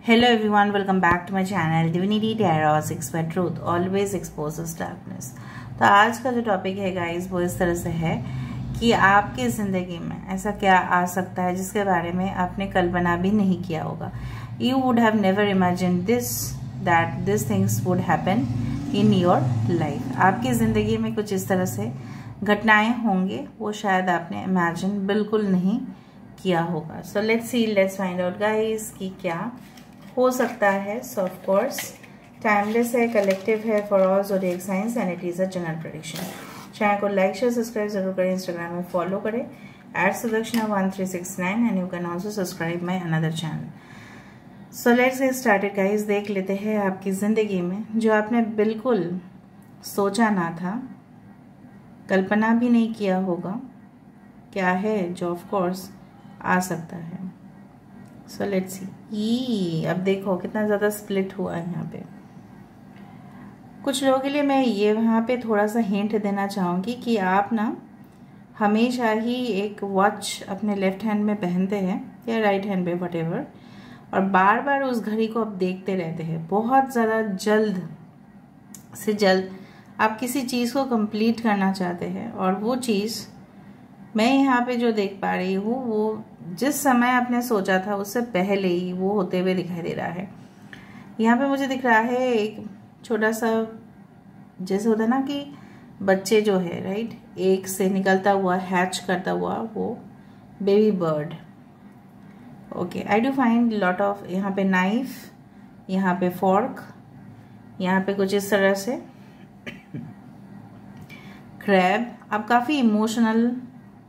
Hello everyone, welcome back to my channel Divinity Tarot 6 by Truth always exposes darkness। तो आज का जो topic है गाइस वो इस तरह से है कि आपकी ज़िंदगी में ऐसा क्या आ सकता है जिसके बारे में आपने कल्पना भी नहीं किया होगा। You would have never imagined that these things would happen in your life। आपकी ज़िंदगी में कुछ इस तरह से घटनाएं होंगे वो शायद आपने इमेजिन बिल्कुल नहीं किया होगा। So let's find out guys कि क्या हो सकता है। सो ऑफ कोर्स टाइमलेस है, कलेक्टिव है for all zodiac science and it is a general prediction. Channel को लाइक शेयर सब्सक्राइब जरूर करें, इंस्टाग्राम में फॉलो करें @Sudakshana1369 and you can also subscribe my another channel. So let's get started guys. देख लेते हैं आपकी ज़िंदगी में जो आपने बिल्कुल सोचा ना था, कल्पना भी नहीं किया होगा, क्या है जो ऑफ कोर्स आ सकता है। So let's see. अब देखो कितना ज़्यादा स्प्लिट हुआ है यहाँ पे। कुछ लोगों के लिए मैं ये वहाँ पे थोड़ा सा हिंट देना चाहूँगी कि आप ना हमेशा ही एक वॉच अपने लेफ्ट हैंड में पहनते हैं या राइट हैंड में व्हाटएवर, और बार बार उस घड़ी को आप देखते रहते हैं। बहुत ज़्यादा जल्द से जल्द आप किसी चीज़ को कंप्लीट करना चाहते हैं, और वो चीज़ मैं यहाँ पे जो देख पा रही हूँ वो जिस समय आपने सोचा था उससे पहले ही वो होते हुए दिखाई दे रहा है। यहाँ पे मुझे दिख रहा है एक छोटा सा, जैसे होता है ना कि बच्चे जो है राइट, एक से निकलता हुआ हैच करता हुआ वो baby bird. Okay, I do find lot of यहाँ पे नाइफ, यहाँ पे फॉर्क, यहाँ पे कुछ इस तरह से क्रैब। आप काफ़ी इमोशनल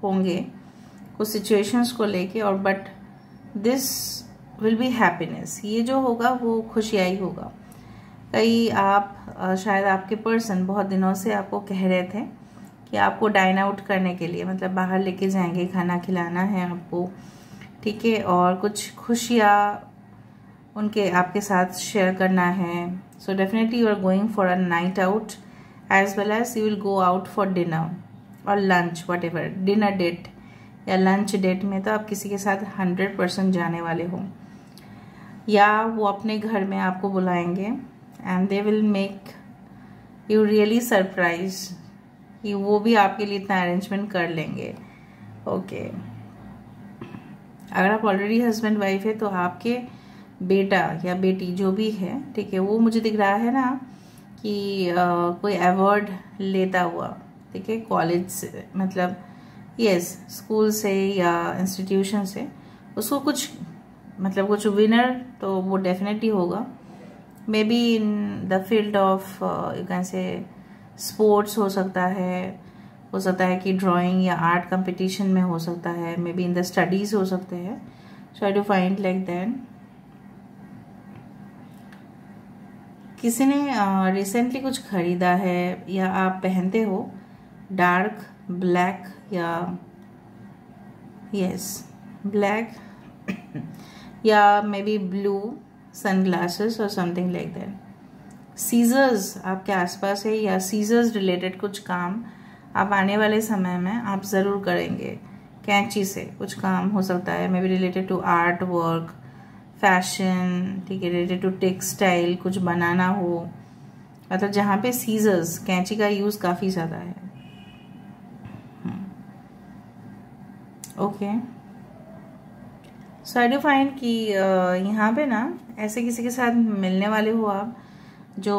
होंगे कुछ सिचुएशंस को लेके, और but this will be happiness. ये जो होगा वो खुशियाँ ही होगा। कई आप शायद आपके पर्सन बहुत दिनों से आपको कह रहे थे कि आपको डाइन आउट करने के लिए, मतलब बाहर लेके जाएंगे, खाना खिलाना है आपको, ठीक है, और कुछ खुशियाँ उनके आपके साथ शेयर करना है। So definitely you are going for a night out as well as you will go out for dinner और lunch, whatever, dinner date या लंच डेट में तो आप किसी के साथ 100% जाने वाले हो, या वो अपने घर में आपको बुलाएंगे and they will make you really surprise कि वो भी आपके लिए इतना अरेंजमेंट कर लेंगे। ओके, अगर आप ऑलरेडी हस्बैंड वाइफ है तो आपके बेटा या बेटी जो भी है, ठीक है, वो मुझे दिख रहा है ना कि कोई अवार्ड लेता हुआ, ठीक है, कॉलेज से, मतलब यस स्कूल से या इंस्टीट्यूशन से, उसको कुछ मतलब कुछ विनर तो वो डेफिनेटली होगा। May be in the field of you can say sports हो सकता है कि ड्राइंग या आर्ट कंपटीशन में हो सकता है, maybe in the studies हो सकते हैं। So I do find like that. किसी ने रिसेंटली कुछ खरीदा है या आप पहनते हो डार्क ब्लैक या यस ब्लैक या मे बी ब्लू सनग्लासेस और समथिंग लाइक दैट। सीजर्स आपके आसपास है या सीजर्स रिलेटेड कुछ काम आप आने वाले समय में आप ज़रूर करेंगे। कैंची से कुछ काम हो सकता है, maybe related to art work, fashion, ठीक है, रिलेटेड टू टेक्सटाइल, कुछ बनाना हो, मतलब जहाँ पे सीजर्स, कैंची का यूज़ काफ़ी ज़्यादा है। Okay, so I do find कि यहाँ पे ना ऐसे किसी के साथ मिलने वाले हो आप जो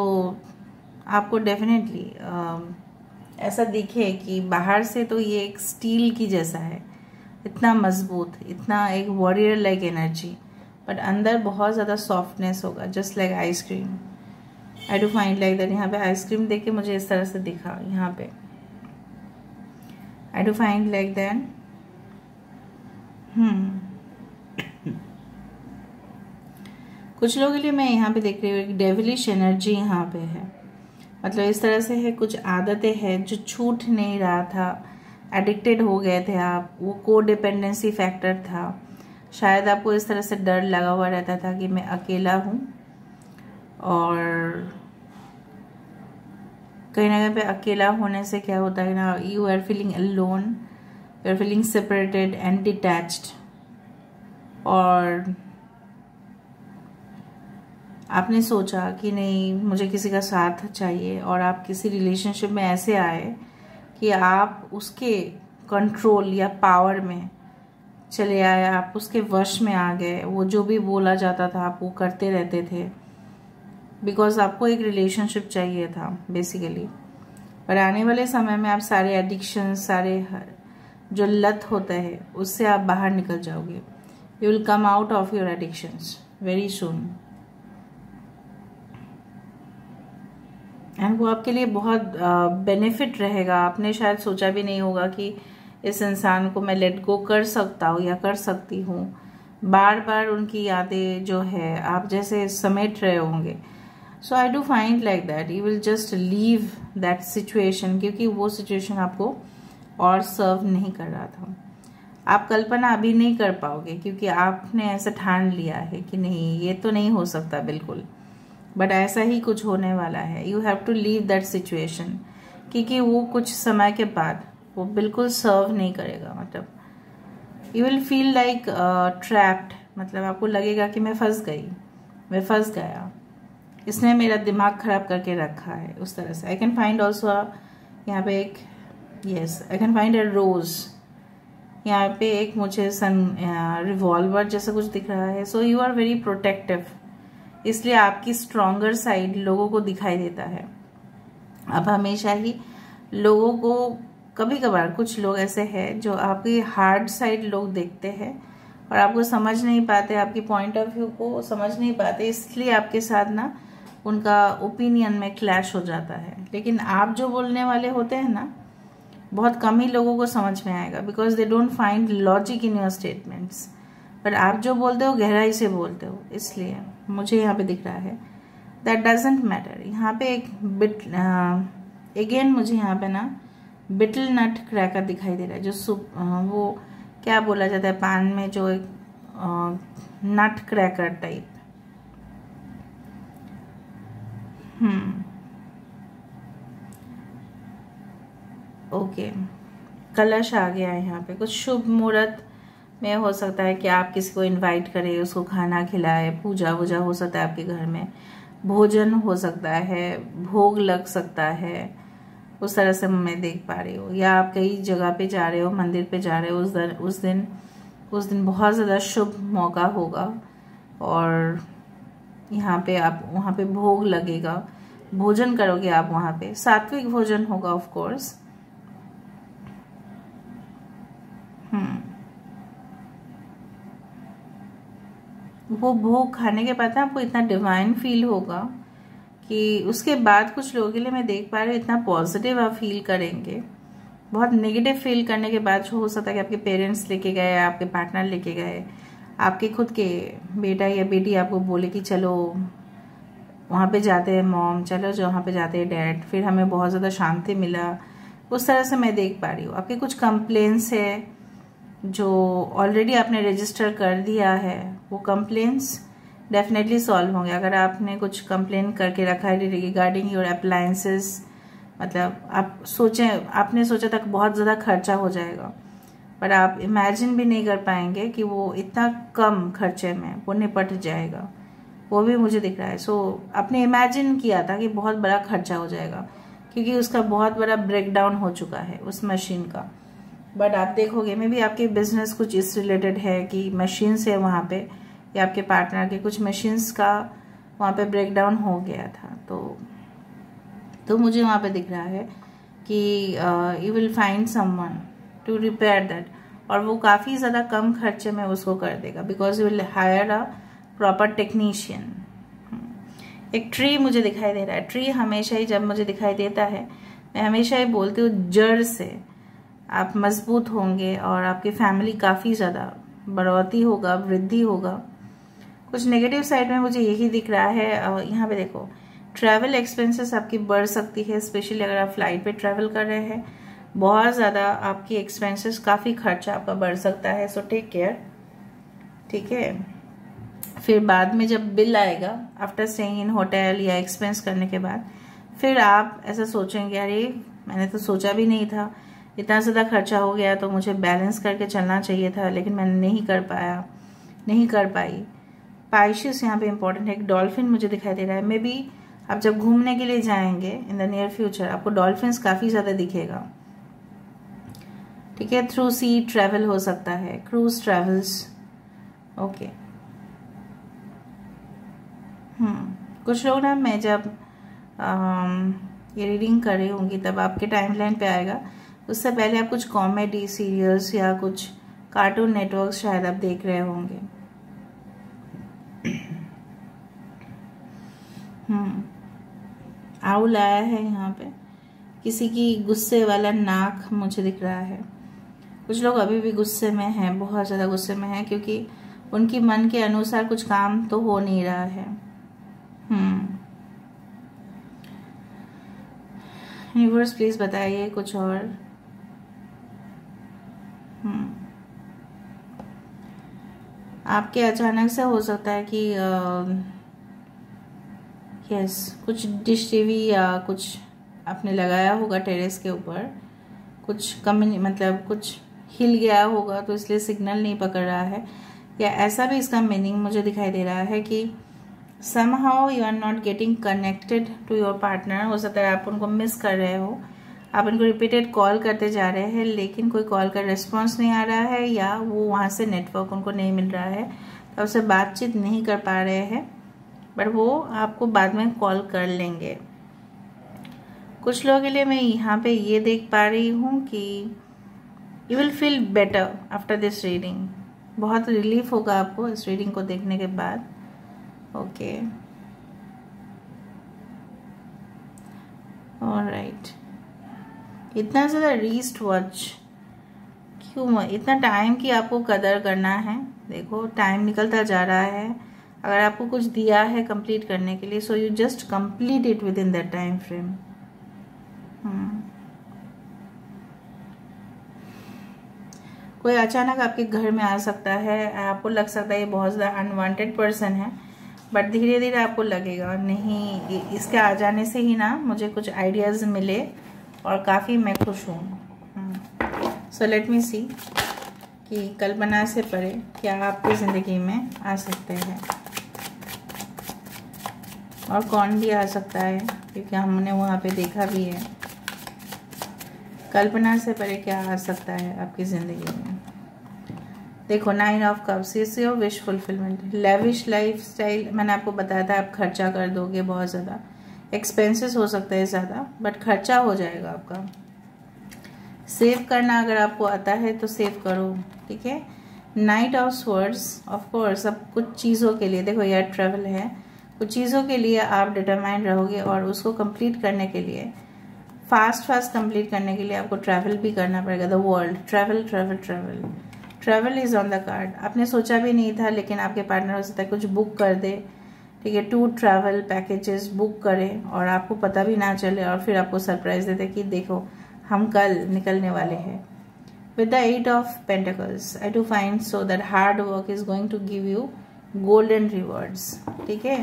आपको डेफिनेटली ऐसा दिखे कि बाहर से तो ये एक स्टील की जैसा है, इतना मजबूत, इतना एक वॉरियर लाइक एनर्जी, बट अंदर बहुत ज़्यादा सॉफ्टनेस होगा, just like ice cream. I do find like that. यहाँ पे आइसक्रीम देख के मुझे इस तरह से दिखा, यहाँ पे आई डू फाइंड लाइक दैट। कुछ लोगों के लिए मैं यहाँ पे देख रही हूँ एक डेविलिश एनर्जी यहाँ पे है, मतलब इस तरह से है, कुछ आदतें हैं जो छूट नहीं रहा था, एडिक्टेड हो गए थे आप, वो को डिपेंडेंसी फैक्टर था। शायद आपको इस तरह से डर लगा हुआ रहता था कि मैं अकेला हूँ, और कहीं ना कहीं पे अकेला होने से क्या होता है ना, you are feeling alone, you are feeling separated and detached, और आपने सोचा कि नहीं मुझे किसी का साथ चाहिए, और आप किसी रिलेशनशिप में ऐसे आए कि आप उसके कंट्रोल या पावर में चले आए, आप उसके वश में आ गए। वो जो भी बोला जाता था आप वो करते रहते थे, बिकॉज आपको एक रिलेशनशिप चाहिए था बेसिकली। पर आने वाले समय में आप सारे एडिक्शन, सारे जो लत होता है उससे आप बाहर निकल जाओगे। You will come out of your addictions very soon, and वो आपके लिए बहुत बेनिफिट रहेगा। आपने शायद सोचा भी नहीं होगा कि इस इंसान को मैं लेट गो कर सकता हूँ या कर सकती हूँ। बार बार उनकी यादें जो है आप जैसे समेट रहे होंगे। So I do find like that you will just leave that situation, क्योंकि वो सिचुएशन आपको और सर्व नहीं कर रहा था। आप कल्पना अभी नहीं कर पाओगे, क्योंकि आपने ऐसा ठान लिया है कि नहीं ये तो नहीं हो सकता बिल्कुल, बट ऐसा ही कुछ होने वाला है। You have to leave that situation, क्योंकि वो कुछ समय के बाद वो बिल्कुल सर्व नहीं करेगा। मतलब you will feel like trapped, मतलब आपको लगेगा कि मैं फंस गई, मैं फंस गया, इसने मेरा दिमाग खराब करके रखा है, उस तरह से। आई कैन फाइंड ऑल्सो यहाँ पे एक, yes I can find a rose, यहाँ पे एक मुझे रिवॉल्वर जैसा कुछ दिख रहा है। So you are very protective, इसलिए आपकी स्ट्रॉन्गर साइड लोगों को दिखाई देता है। अब हमेशा ही लोगों को, कभी कभार कुछ लोग ऐसे हैं जो आपकी हार्ड साइड लोग देखते हैं और आपको समझ नहीं पाते, आपकी पॉइंट ऑफ व्यू को समझ नहीं पाते, इसलिए आपके साथ ना उनका ओपिनियन में क्लैश हो जाता है। लेकिन आप जो बोलने वाले होते हैं ना, बहुत कम ही लोगों को समझ में आएगा, because they don't find logic in your statements. पर आप जो बोलते हो गहराई से बोलते हो, इसलिए मुझे यहाँ पे दिख रहा है दैट डजेंट मैटर। यहाँ पे एक बिट अगेन मुझे यहाँ पे ना बिटल नट क्रैकर दिखाई दे रहा है, जो वो क्या बोला जाता है पान में, जो एक नट क्रैकर टाइप। ओके, कलश आ गया है यहाँ पे। कुछ शुभ मुहूर्त में हो सकता है कि आप किसी को इनवाइट करें, उसको खाना खिलाए, पूजा वूजा हो सकता है आपके घर में, भोजन हो सकता है, भोग लग सकता है, उस तरह से मैं देख पा रही हूँ। या आप कई जगह पे जा रहे हो, मंदिर पे जा रहे हो, उस दिन बहुत ज़्यादा शुभ मौका होगा, और यहाँ पे आप वहाँ पे भोग लगेगा, भोजन करोगे आप, वहाँ पे सात्विक भोजन होगा ऑफ कोर्स। वो भोग खाने के बाद आपको इतना डिवाइन फील होगा कि उसके बाद कुछ लोगों के लिए मैं देख पा रही हूँ इतना पॉजिटिव आप फील करेंगे। बहुत नेगेटिव फील करने के बाद हो सकता है कि आपके पेरेंट्स लेके गए, आपके पार्टनर लेके गए, आपके खुद के बेटा या बेटी आपको बोले कि चलो वहाँ पे जाते हैं मॉम, चलो जो वहाँ पे जाते हैं डैड, फिर हमें बहुत ज़्यादा शांति मिला, उस तरह से मैं देख पा रही हूँ। आपके कुछ कंप्लेंट्स है जो ऑलरेडी आपने रजिस्टर कर दिया है, वो कंप्लेंट्स डेफिनेटली सॉल्व होंगे। अगर आपने कुछ कंप्लेन करके रखा है रिगार्डिंग योर अप्लायंसेस, मतलब आप सोचें, आपने सोचा था बहुत ज़्यादा खर्चा हो जाएगा, पर आप इमेजिन भी नहीं कर पाएंगे कि वो इतना कम खर्चे में वो निपट जाएगा, वो भी मुझे दिख रहा है। सो आपने इमेजिन किया था कि बहुत बड़ा खर्चा हो जाएगा, क्योंकि उसका बहुत बड़ा ब्रेकडाउन हो चुका है उस मशीन का। बट आप देखोगे मे भी आपके बिजनेस कुछ इस रिलेटेड है कि मशीन से वहाँ पे, या आपके पार्टनर के कुछ मशीन्स का वहाँ पे ब्रेकडाउन हो गया था। तो मुझे वहाँ पे दिख रहा है कि you will find someone to repair that, और वो काफ़ी ज़्यादा कम खर्चे में उसको कर देगा, because you will hire a proper technician. एक ट्री मुझे दिखाई दे रहा है। ट्री हमेशा ही जब मुझे दिखाई देता है, मैं हमेशा ही बोलती हूँ जड़ से आप मजबूत होंगे और आपकी फैमिली काफ़ी ज़्यादा बढ़ोतरी होगा, वृद्धि होगा। कुछ नेगेटिव साइड में मुझे यही दिख रहा है। यहाँ पे देखो, ट्रैवल एक्सपेंसेस आपकी बढ़ सकती है, स्पेशली अगर आप फ्लाइट पे ट्रैवल कर रहे हैं, बहुत ज़्यादा आपकी एक्सपेंसेस, काफ़ी खर्चा आपका बढ़ सकता है। सो टेक केयर, ठीक है। फिर बाद में जब बिल आएगा आफ्टर स्टेइंग इन होटल या एक्सपेंस करने के बाद, फिर आप ऐसा सोचेंगे अरे मैंने तो सोचा भी नहीं था, इतना ज़्यादा खर्चा हो गया, तो मुझे बैलेंस करके चलना चाहिए था, लेकिन मैंने नहीं कर पाया, नहीं कर पाई। पाइशियस यहाँ पे इंपॉर्टेंट है। एक डॉल्फिन मुझे दिखाई दे रहा है। मे बी आप जब घूमने के लिए जाएंगे इन द नियर फ्यूचर आपको डॉल्फिन्स काफ़ी ज़्यादा दिखेगा, ठीक है। थ्रू सी ट्रैवल हो सकता है, क्रूज ट्रैवल्स, ओके। कुछ लोग ना, मैं जब ये रीडिंग कर रही होंगी तब आपके टाइमलाइन पे आएगा, उससे पहले आप कुछ कॉमेडी सीरियल्स या कुछ कार्टून नेटवर्क शायद आप देख रहे होंगे। आउल आया है यहाँ पे, किसी की गुस्से वाला नाक मुझे दिख रहा है। कुछ लोग अभी भी गुस्से में हैं, बहुत ज़्यादा गुस्से में हैं, क्योंकि उनकी मन के अनुसार कुछ काम तो हो नहीं रहा है। यूनिवर्स प्लीज बताइए कुछ और। आपके अचानक से हो सकता है कि यस कुछ डिश टीवी या कुछ आपने लगाया होगा टेरेस के ऊपर, कुछ मतलब कुछ हिल गया होगा तो इसलिए सिग्नल नहीं पकड़ रहा है, या ऐसा भी इसका मीनिंग मुझे दिखाई दे रहा है कि somehow you are not getting connected to your partner। हो सकता है आप उनको मिस कर रहे हो, आप उनको रिपीटेड कॉल करते जा रहे हैं लेकिन कोई कॉल का रिस्पॉन्स नहीं आ रहा है, या वो वहाँ से नेटवर्क उनको नहीं मिल रहा है तो आपसे बातचीत नहीं कर पा रहे हैं, बट वो आपको बाद में कॉल कर लेंगे। कुछ लोगों के लिए मैं यहाँ पे ये देख पा रही हूँ कि you will feel better after this reading. बहुत रिलीफ होगा आपको इस रीडिंग को देखने के बाद, ओके। ऑलराइट, इतना ज़्यादा रीस्ट वॉच क्यों? इतना टाइम की आपको कदर करना है। देखो टाइम निकलता जा रहा है, अगर आपको कुछ दिया है कंप्लीट करने के लिए, so you just complete it with in that time frame. कोई अचानक आपके घर में आ सकता है, आपको लग सकता है ये बहुत ज़्यादा अनवांटेड पर्सन है, बट धीरे धीरे आपको लगेगा नहीं, इसके आ जाने से ही ना मुझे कुछ आइडियाज़ मिले और काफ़ी मैं खुश हूँ। सो लेट मी सी कि कल्पना से परे क्या आपकी ज़िंदगी में आ सकते हैं और कौन भी आ सकता है, क्योंकि हमने वहाँ पे देखा भी है। कल्पना से परे क्या आ सकता है आपकी ज़िंदगी में? देखो 9 of cups, is your wish fulfilment. Lavish life style, मैंने आपको बताया था आप खर्चा कर दोगे बहुत ज़्यादा, एक्सपेंसेस हो सकता है ज़्यादा, बट खर्चा हो जाएगा आपका। सेव करना अगर आपको आता है तो सेव करो, ठीक है। Night of swords, of course अब कुछ चीज़ों के लिए, देखो यार ट्रैवल है, कुछ चीज़ों के लिए आप डिटरमाइंड रहोगे और उसको कंप्लीट करने के लिए, फास्ट कंप्लीट करने के लिए आपको ट्रैवल भी करना पड़ेगा। The world, travel travel travel travel is on the card. आपने सोचा भी नहीं था लेकिन आपके पार्टनर हो सकता है कुछ बुक कर दे, ठीक है, 2 ट्रैवल पैकेजेस बुक करें और आपको पता भी ना चले और फिर आपको सरप्राइज देते कि देखो हम कल निकलने वाले हैं। With the 8 of pentacles, I do find so that hard work is going to give you golden rewards, ठीक है।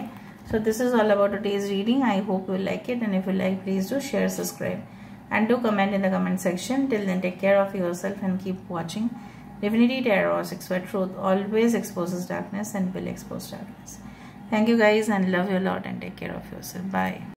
So this is all about today's reading. I hope you like it, and if you like, please do share, subscribe, and do comment in the comment section. Till then, take care of yourself and keep watching Divinity Tarot 6, where truth always exposes darkness and will expose darkness. Thank you guys, and love you a lot, and take care of yourself. Bye.